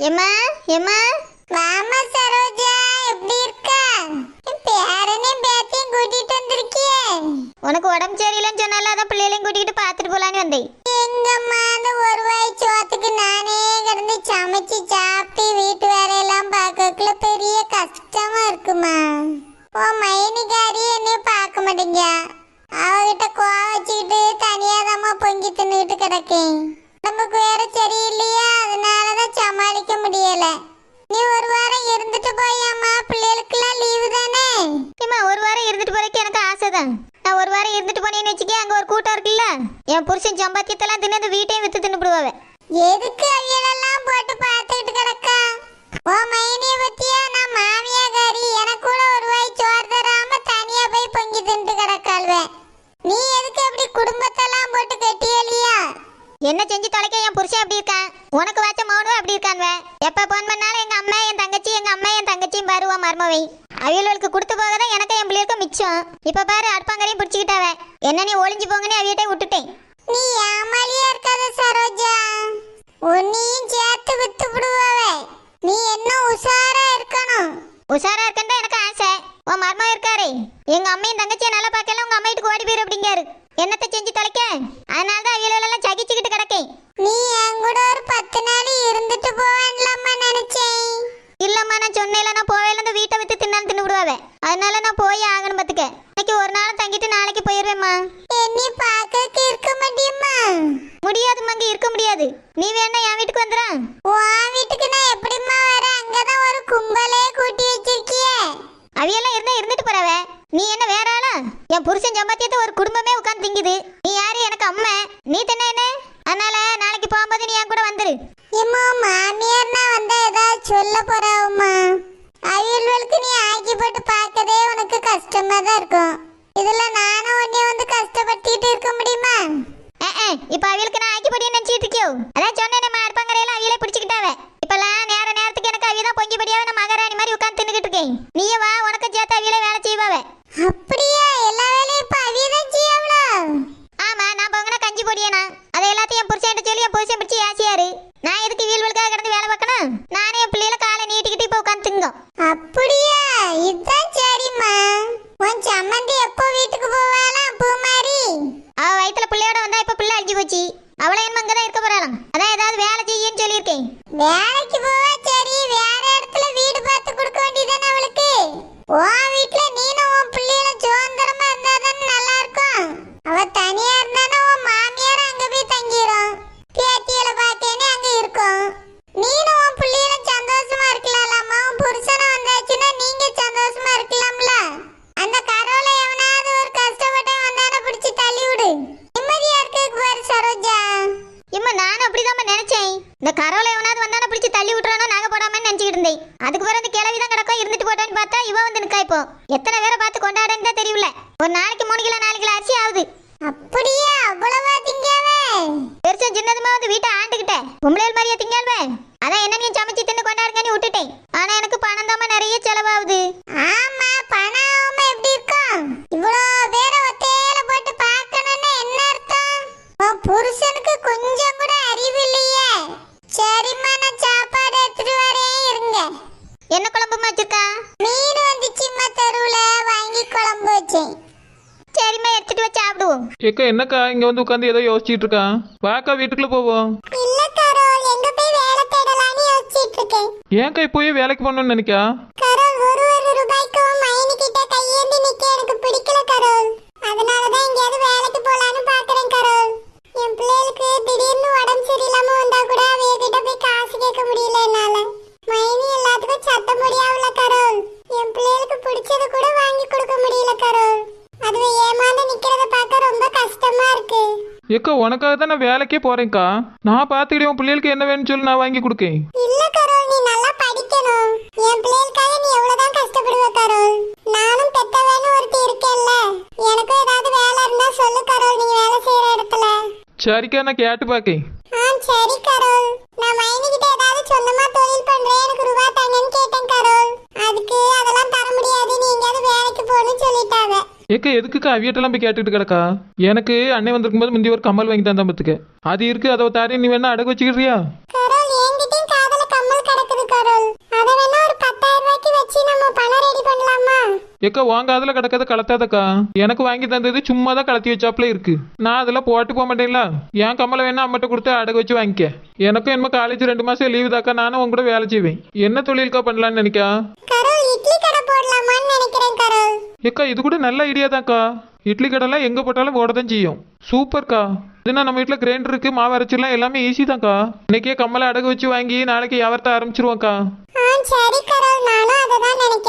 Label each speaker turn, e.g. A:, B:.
A: எம்மா எம்மா
B: வாமா சரோஜா, எப்படி இருக்க? பேரனையும் பேத்தையும் கூட்டிட்டு வந்திருக்கியே.
A: உனக்கு உடம்பு சரியில்லைன்னு சொன்னால அதான் பிள்ளைகளையும் கூட்டிகிட்டு பார்த்துட்டு போலான்னு வந்தேன்.
B: எங்கம்மா அந்த ஒரு வாய் சோத்துக்கு நானே கிடந்து சமைச்சு சாப்பிட்டு வீட்டு வேலையெல்லாம் பார்க்கக்குள்ள பெரிய கஷ்டமா இருக்குமா. உன் மைனிகாரி என்னையும் பார்க்க மாட்டேங்க. அவகிட்ட கோவம் வச்சுக்கிட்டு தனியாதாம்மா பொங்கி தின்னுகிட்டு கிடக்கேன். நமக்கு வேற சரியில்லையா, அதனாலதான் சமாளிக்க முடியல. நீ ஒரு வாரம் இருந்துட்டு போயாமா, பிள்ளைகளுக்குலாம் லீவு தானே.
A: ஏம்மா ஒரு வாரம் இருந்துட்டு போறதுக்கு எனக்கு ஆசை தான். நான் ஒரு வாரம் இருந்துட்டு போனேன்னு வச்சுக்கே, அங்கே ஒரு கூட்டம் இருக்குல்ல, என் புருஷன் சம்பாத்தியத்தெல்லாம் தின்னு அந்த வீட்டையும் வித்து தின்னுபிடுவாவே.
B: எதுக்கு அவியலெல்லாம் போட்டு பார்த்துக்கிட்டு கிடக்கா? ஓ மைனிய பத்தியா, நான் மாமியாகாரி, எனக்கு கூட ஒரு வாய் சோறு தராம தனியா போய் பொங்கி தின்ட்டு கிடக்காள்வேன். நீ எதுக்கு அப்படி குடும்பத்தெல்லாம் போட்டு கட்டியலியா?
A: என்ன செஞ்சு தொலைக்க என் புருஷன் அப்படி இருக்கான், உனக்கு வச்ச மௌனும் அப்படி இருக்கான்வே. எப்ப போன் பண்ணாலும் எங்க அம்மா என் தங்கச்சி, எங்க அம்மா என் தங்கச்சியும் பாருவா மருமவை. அவியலுக்கு கொடுத்து போகதான் எனக்கு என் பிள்ளைகளுக்கு மிச்சம். இப்ப பாரு அடுப்பாங்கரையும் பிடிச்சிக்கிட்டாவே. என்ன நீ ஒளிஞ்சு போங்கன்னு அவியிட்டே விட்டுட்டேன்.
B: நீ ஏமாலியா இருக்காத சரோஜா, உன்னையும் சேர்த்து வித்து விடுவாவே. நீ என்ன உஷாரா இருக்கணும்.
A: உஷாரா இருக்கா எனக்கு ஆசை. உன் மருமக இருக்காரு, எங்க அம்மையும் தங்கச்சியை நல்லா பார்க்கல, உங்க அம்மா வீட்டுக்கு ஓடி போயிரு அப்படிங்காரு. என்னத்தை செஞ்சு தொலைக்க, அதனாலதான் அவியலெல்லாம் சகிச்சுக்கிட்டு கிடக்கேன்.
B: நீ என் கூட ஒரு 10 நாள் இருந்துட்டு போவேன்லாமா நினைச்சேன்.
A: இல்லம்மா நான் சொன்னேன்ல, நான் போவேல, இந்த வீட்டை வித்து தின்னாலும் தின்னு விடுவாவே. அதனால நான் போய் ஆகணும் பத்துக்க. இன்னைக்கு ஒரு நாள் தங்கிட்டு நாளைக்கு போயிருவேம்மா.
B: என்னை பார்க்க இருக்க முடியுமா?
A: முடியாது மங்க, இருக்க முடியாது. நீ வேணா என் வீட்டுக்கு வந்துடா.
B: உன் வீட்டுக்கு நான் எப்படிம்மா வரேன்? அங்கதான் ஒரு கும்பலே கூட்டி வச்சிருக்கியே.
A: அவையெல்லாம் இருந்தா இருந்துட்டு போறவ. நீ என்ன வேற ஆளா? என் புருஷன் சம்பாத்தியத்தை ஒரு குடும்பமே உட்காந்து திங்குது. நீ யாரு? எனக்கு அம்மா. நீ தின்ன என்ன? அதனால நாளைக்கு போகும்போது நீ என் கூட வந்துரு.
B: ஏம்மா மாமியார்னா வந்தா ஏதாவது சொல்ல போறாவும்மா. அவியல்களுக்கு நீ ஆக்கி போட்டு பார்க்கதே உனக்கு கஷ்டமா தான் இருக்கும். இதுல நானும் உன்னைய வந்து கஷ்டப்படுத்திட்டு இருக்க முடியுமா?
A: இப்ப அவியலுக்கு நான் ஆக்கி படியே நினைச்சிட்டு இருக்கியோ? அதான் சொன்னேன், நம்ம அடுப்பாங்கரையெல்லாம் அவியலே பிடிச்சிக்கிட்டாவே. இப்பெல்லாம் நேரத்துக்கு எனக்கு அவியதான் பொங்கி படியாவே நான் மகாராணி மாதிரி உட்காந்து தின்னுக்கிட்டு இருக்கேன். நீயே வா, உனக்கு சேர்த்து அவியலே வேலை செய்வாவே.
B: அப்படியா? எல்லா வேலையும் இப்ப அவியதான் செய்யாவளா?
A: ஆமா, நான் பொங்கனா கஞ்சி பொடியனா அதை எல்லாத்தையும் என் புருஷன் சொல்லி என் புருஷன் பிடிச்சி ஆசியாரு. நான் எதுக்கு வீல்வலுக்காக கிடந்து வேலை பார்க்கணும்? நானே என் பிள்ளைகளை காலை நீட்டிக்கிட்டு இப்ப உட்காந்து திங்கும்.
B: அப்படியா? இதுதான் சரிம்மா. உன் சம்மந்தி எப்போ வீட்டுக்கு போவாளாம் பூமாரி?
A: அவ வயித்துல பிள்ளையோட வந்தா இப்ப பிள்ளை அழிஞ்சு போச்சு. அவளை என்ன அங்கதான் இருக்க போறாளாம். அதான் ஏதாவது வேலை செய்யன்னு சொல்லியிருக்கேன்.
B: வேலைக்கு போவா சரி, வேற இடத்துல வீடு பார்த்து கொடுக்க வேண்டியதானே அவளுக்கு. உன் வீட்டுல நீனும் உன் பிள்ளைகள சுதந்திரமா இருந்தாதானே நல்லா இருக்கும். அவ தனியா இருந்தானே உன் மாமியார் அங்க போய் தங்கிரும், பேத்தியலை பார்த்தேனே அங்க இருக்கும். நீனும் உன் பிள்ளைகள சந்தோஷமா இருக்கலாம்மா. உன் புருஷனை வந்தாச்சுன்னா நீங்க சந்தோஷமா இருக்கலாம்ல. அந்த கரோல எவனாவது ஒரு கஷ்டப்பட்ட வந்தான பிடிச்சி தள்ளி விடு. நிம்மதியா இருக்கு பாரு சரோஜா.
A: இம்மா நானும் அப்படிதான் நினைச்சேன். இந்த கரோல எவனாவது வந்தான பிடிச்சி தள்ளி விட்டுறானோ நாங்க போடாமன்னு நினைச்சிட்டு இருந்தேன். அதுக்கு பிறகு இந்த கிளவிதான் கிடக்கும் இருந்துட்டு போட்டான்னு பார்த்தா இவ வந்து நிக்கா. இப்போ எத்தனை பேரை பார்த்து கொண்டாடுன்னு தான் தெரியல. ஒரு நாளைக்கு 3 கிலோ 4 கிலோ அரிசி ஆகுது.
B: அப்படியே அவ்வளவா திங்கவே?
A: பெருசும் சின்னதுமா வந்து வீட்டை ஆண்டுகிட்டேன். பொம்பளைகள் மாதிரியா திங்காள்வே. அதான் என்ன நீ சமைச்சு தின்னு கொண்டாடுங்கன்னு விட்டுட்டேன். ஆனா எனக்கு பணம் தாம நிறைய செலவாகுது.
B: ஆமா, பணம் எப்படி இருக்கும்? இவ்வளோ பேரை ஒத்தையில போட்டு பார்க்கணும்னா என்ன அர்த்தம்? உன் புருஷனுக்கு கொஞ்சம் கூட அறிவு இல்லையே. சரிம்மா, நான் சாப்பாடு எடுத்துட்டு வரேன், இருங்க.
A: என்ன குழம்பு வச்சிருக்கா?
B: மீன் வந்துச்சும்மா, தெருவுல வாங்கி குழம்பு வச்சேன்.
A: சரிம்மா, எடுத்துட்டு வச்சு சாப்பிடுவோம்.
C: ஏக்கா என்னக்கா இங்க வந்து உட்காந்து ஏதோ யோசிச்சுட்டு இருக்கான். வாக்கா வீட்டுக்குள்ள போவோம்.
B: இல்ல கரோல், எங்க போய் வேலை தேடலாம்னு யோசிச்சிட்டு இருக்கேன்.
C: ஏன்க்கா இப்போயே வேலைக்கு போகணும்னு நினைக்கா?
B: கரோல், ஒரு ரூபாய்க்கு மைனி கிட்ட கையேந்தி நிக்க எனக்கு பிடிக்கல கரோல். அதனாலதான் எங்கேயாவது வேலைக்கு போலான்னு பாக்குறேன் கரோல். என் பிள்ளைகளுக்கு திடீர்னு உடம்பு சரியில்லாம வந்தா கூட அவைய கிட்ட போய் காசு கேட்க முடியல என்னால. மைனி எல்லாத்துக்கும் சத்த முடியாதுல கரோல். என் பிள்ளைகளுக்கு பிடிச்சத கூட வாங்கி கொடுக்க முடியல கரோல். அதுவே ஏமாந்து நிக்கிறத பார்க்க ரொம்ப கஷ்டமா இருக்கு.
C: ஏக்கா உனக்காக தான் நான் வேலைக்கே போறேன்க்கா. நான் பார்த்துக்கிட்டே உன் பிள்ளைகளுக்கு என்ன வேணும்னு சொல்லி நான் வாங்கி கொடுக்கேன்.
B: இல்ல கரோல், நீ நல்லா படிக்கணும். என் பிள்ளைகளுக்காக நீ எவ்வளவுதான் கஷ்டப்படுவ கரோல். நானும் பெத்தவன்னு ஒருத்தி இருக்கேன்ல, எனக்கும் ஏதாவது வேலை இருந்தா சொல்லு கரோல், நீங்க வேலை செய்யற இடத்துல.
C: சரிக்கா, நான் கேட்டு பார்க்கேன்.
B: சரி கரோல். நான் மைனி கிட்ட ஏதாவது சொந்தமா தொழில் பண்றேன், எனக்கு ரூபா தாங்கன்னு கேட்டேன் கரோல். அதுக்கு அதெல்லாம் தர முடியாது, நீ எங்கேயாவது வேலைக்கு போகணும்னு சொல்லிட்டாவ.
C: ஏக்கா எதுக்குக்கா அவியட்டெல்லாம் போய் கேட்டுக்கிட்டு கிடக்கா? எனக்கு அண்ணன் வந்திருக்கும் போது முந்தி ஒரு கம்மல் வாங்கி தந்தா பத்துக்க. அது இருக்கு, அதை தாரே நீ வேணா அடகு வச்சுக்கிறியா?
B: கரோல், என்கிட்டயும் காதல கம்மல்
C: ஏக்கா வாங்க அதில் கிடக்காத கலத்தாதக்கா. எனக்கு வாங்கி தந்தது சும்மா தான் கலத்தி வச்சாப்புல இருக்கு. நான் அதெல்லாம் போட்டு போக மாட்டேங்களா? என் கம்மலை வேணா அம்மட்ட கொடுத்து அடகு வச்சு வாங்கிக்க. எனக்கும் என்ன காலேஜ் 2 மாசம் லீவு தாக்கா. நானும் உங்க கூட வேலை செய்வேன். என்ன தொழிலுக்கா பண்ணலான்னு நினைக்கா?
B: கரோல் இட்லி கடை போடலாமான்னு நினைக்கிறேன் கரோல்.
C: ஏக்கா இது கூட நல்ல ஐடியா தான்க்கா. இட்லி கடைலாம் எங்க போட்டாலும் ஓட தான் செய்யும். சூப்பர்க்கா. இதுனா நம்ம வீட்டில் கிரைண்டர் இருக்கு, மாவு அரைச்சிடலாம், எல்லாமே ஈஸி தான்க்கா. இன்னைக்கே கம்மலை அடகு வச்சு வாங்கி நாளைக்கு வியாபாரத்தை ஆரம்பிச்சிருவோம்க்கா.
B: சரி கரோல், நானும் அதை தான் நினைக்கிறேன்.